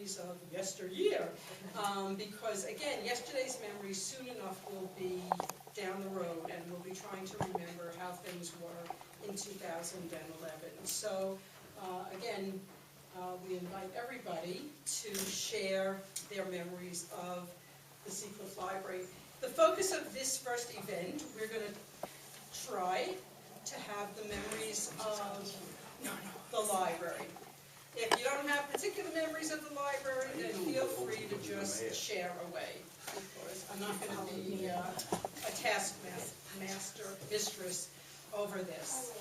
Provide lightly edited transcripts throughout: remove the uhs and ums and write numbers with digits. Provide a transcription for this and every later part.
memories of yesteryear, because again, yesterday's memories soon enough will be down the road, and we'll be trying to remember how things were in 2011. So again, we invite everybody to share their memories of the Seacliff Library. The focus of this first event, we're going to try to have the memories of the library. If you don't have particular memories of the library, then feel free to just share away, because I'm not going to be a taskmaster, mistress over this.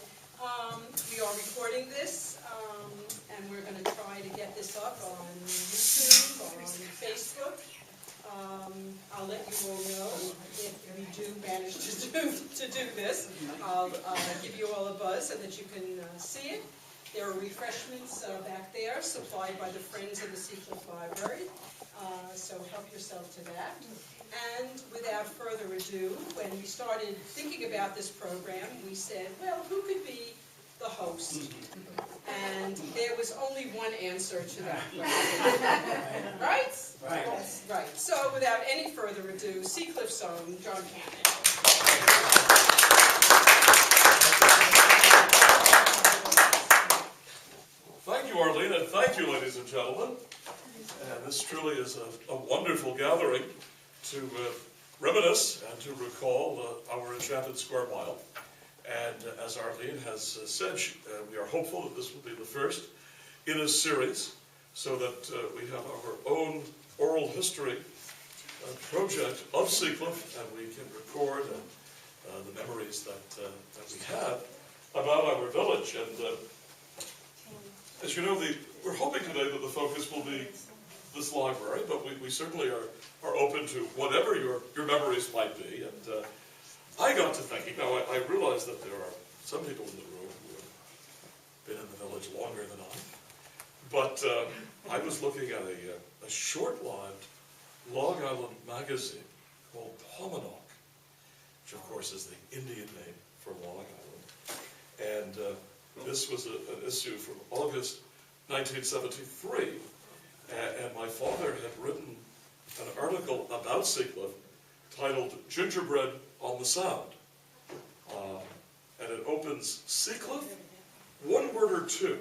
We are recording this, and we're going to try to get this up on YouTube, on Facebook. I'll let you all know if we do manage to do this. I'll give you all a buzz so that you can see it. There are refreshments back there supplied by the Friends of the Seacliff Library, so help yourself to that. And without further ado, when we started thinking about this program, we said, well, who could be the host? And there was only one answer to that question. Right? Right. So without any further ado, Seacliff's own John Cannon. Thank you, Arlene, and thank you, ladies and gentlemen. And this truly is a wonderful gathering to reminisce and to recall our enchanted square mile. And as Arlene has said, we are hopeful that this will be the first in a series, so that we have our own oral history project of Seacliff, and we can record the memories that we have about our village. And as you know, we're hoping today that the focus will be this library, but we certainly are open to whatever your memories might be. And I got to thinking, now I realize that there are some people in the room who have been in the village longer than I, but I was looking at a short-lived Long Island magazine called Paumanok, which of course is the Indian name for Long Island. And this was an issue from August 1973, and my father had written an article about Seacliff titled Gingerbread on the Sound. And it opens, Seacliff, one word or two.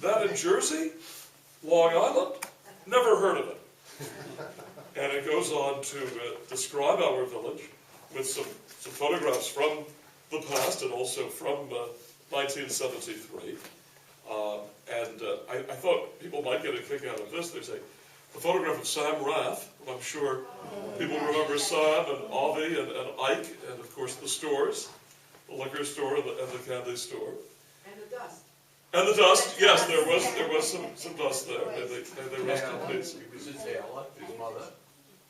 That in Jersey, Long Island, never heard of it. And it goes on to describe our village with some photographs from the past and also from 1973. I thought people might get a kick out of this. There's a photograph of Sam Rath. I'm sure people remember Sam and Avi and Ike, and of course the stores, the liquor store and the candy store. And the dust. And the dust, yes, there was some dust there. They rest in peace. His mother.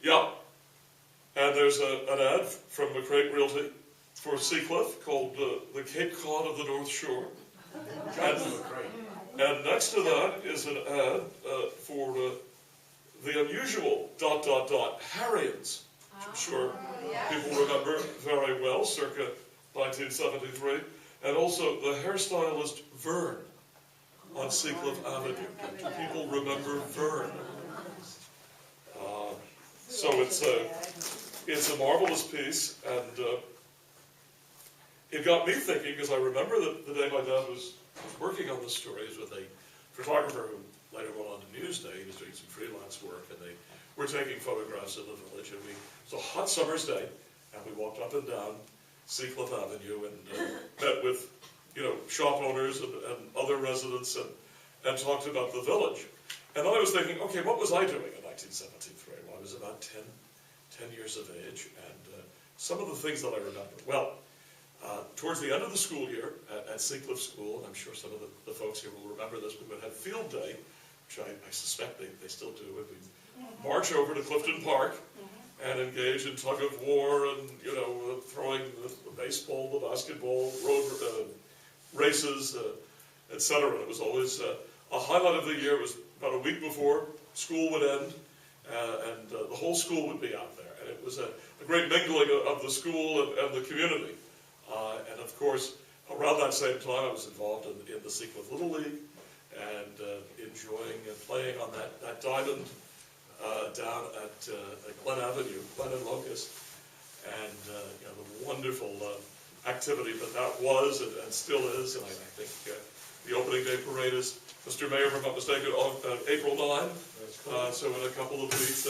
Yeah. And there's an ad from McCreight Realty for Seacliff called the Cape Cod of the North Shore. And next to that is an ad for the unusual ... Harrians, which I'm sure people remember very well, circa 1973. And also the hairstylist Vern on Seacliff Avenue. Do people remember Vern? So it's a marvelous piece, and it got me thinking, because I remember the day my dad was working on the stories with a photographer who later went on to Newsday. He was doing some freelance work, and they were taking photographs of the village. And it was a hot summer's day, and we walked up and down Seacliff Avenue and met with, shop owners and other residents and talked about the village. And then I was thinking, okay, what was I doing in 1973? Well, I was about 10 years of age, and some of the things that I remember. Well, towards the end of the school year at Seacliff School, and I'm sure some of the folks here will remember this, we would have field day, which I suspect they still do. And we'd march over to Clifton Park and engage in tug of war and, throwing the baseball, the basketball, road races, etc. It was always a highlight of the year. It was about a week before school would end, and the whole school would be out there. And it was a great mingling of the school and the community. And of course, around that same time, I was involved in the Seacliff Little League and enjoying and playing on that diamond down at Glen Avenue, Glen and Locust, and the wonderful activity that was and still is, and I think the opening day parade is, Mr. Mayor, if I'm not mistaken, on April 9. So in a couple of weeks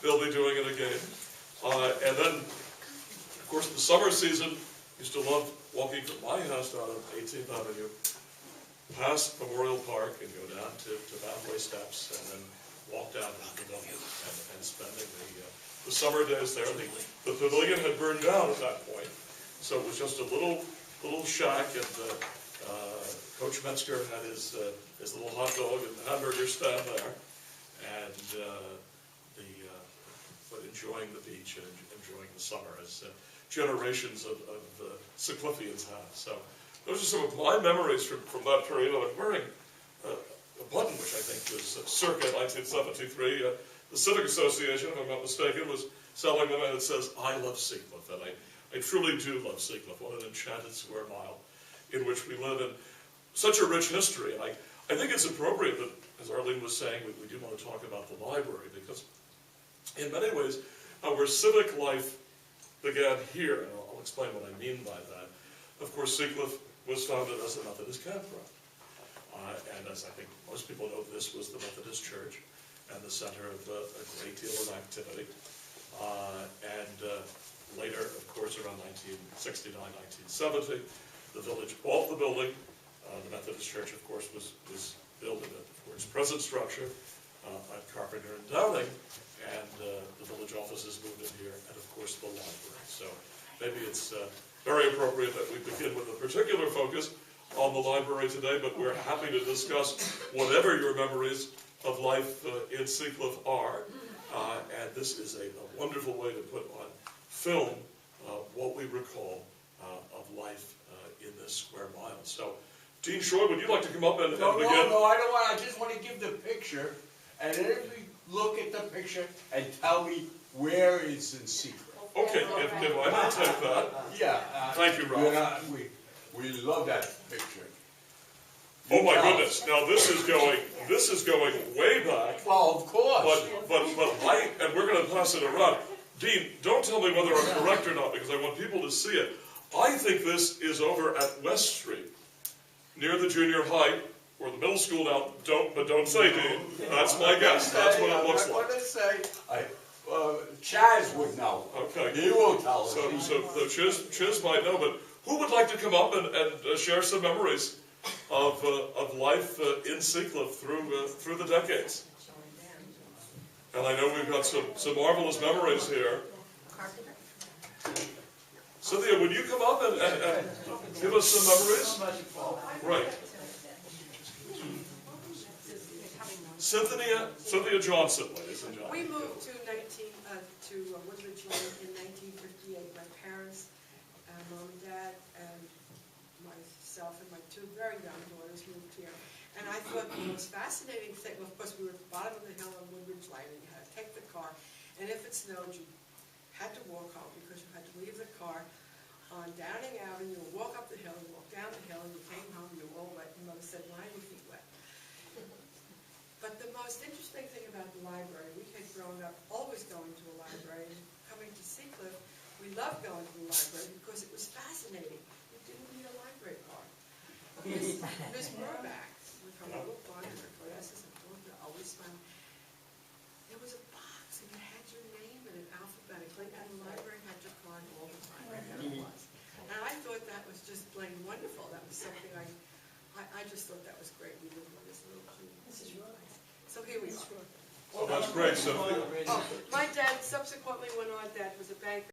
they'll be doing it again. And then, of course, the summer season, used to love walking from my house down on 18th Avenue, past Memorial Park and go down to Bathway Steps and then walk down to the pavilion and spending the summer days there. The pavilion had burned down at that point, so it was just a little shack, and Coach Metzger had his little hot dog and hamburger stand there, and but enjoying the beach and enjoying the summer as generations of Sickliffians have. So those are some of my memories from that period. I'm wearing a button which I think was circa 1973. The Civic Association, if I'm not mistaken, was selling them, and it says, "I love Seacliff," and I truly do love Seacliff. What an enchanted square mile in which we live in. Such a rich history, and I think it's appropriate that, as Arlene was saying, we do want to talk about the library, because in many ways, our civic life began here, and I'll explain what I mean by that. Of course, Seacliff was founded as a Methodist campground, and as I think most people know, this was the Methodist Church and the center of a great deal of activity. And later, of course, around 1969, 1970, the village bought the building. The Methodist Church, of course, was built in its present structure at Carpenter and Downing, and the village offices moved in here, and of course the library. So maybe it's very appropriate that we begin with a particular focus on the library today, but we're happy to discuss whatever your memories of life in Seacliff are, and this is a wonderful way to put on film what we recall of life in this square mile. So, Dean Shroyd, would you like to come up and begin? No, I don't want. I just want to give the picture, and everybody look at the picture and tell me where it's in secret. Okay, if I may take that. Yeah. Thank you, Ralph. We love that picture. Oh my goodness! Now this is going way back. Well, of course. But and we're going to pass it around. Dean, don't tell me whether I'm correct or not, because I want people to see it. I think this is over at West Street, near the junior high, or the middle school now. Don't say, Dean. That's my guess. That's what it looks like. I'm not going to say. Chaz would know. Okay. He will tell us. So Chiz might know, but who would like to come up and share some memories of life in Seacliff through the decades? And I know we've got some marvelous memories here. Cynthia, would you come up and give us some memories? Right. Cynthia Johnson, ladies and gentlemen. We moved to Woodridge Lane in 1958. My parents, mom and dad, and myself and my two very young daughters moved here. And I thought the most fascinating thing, well, of course, we were at the bottom of the hill on Woodridge Lane, and you had to take the car. And if it snowed, you had to walk home because you had to leave the car on Downing Avenue, and walk up the hill, and walk down the hill, and you came home, you were all wet, and Mother said, "Why are your feet wet?" But the most interesting thing about the library, we had grown up always going to a library, and coming to Seacliff, we loved going to the library because it was fascinating. You didn't need a library card. Miss Murback, with her little fund and her glasses and always smiling, there was a box and it had your name in it alphabetically, and the library had your card all the time. And I thought that was just plain wonderful. That was something I just thought that was great. We lived in this little community. So here we are. Oh, that's great, Cynthia. Oh, my dad subsequently went on, Dad was a banker.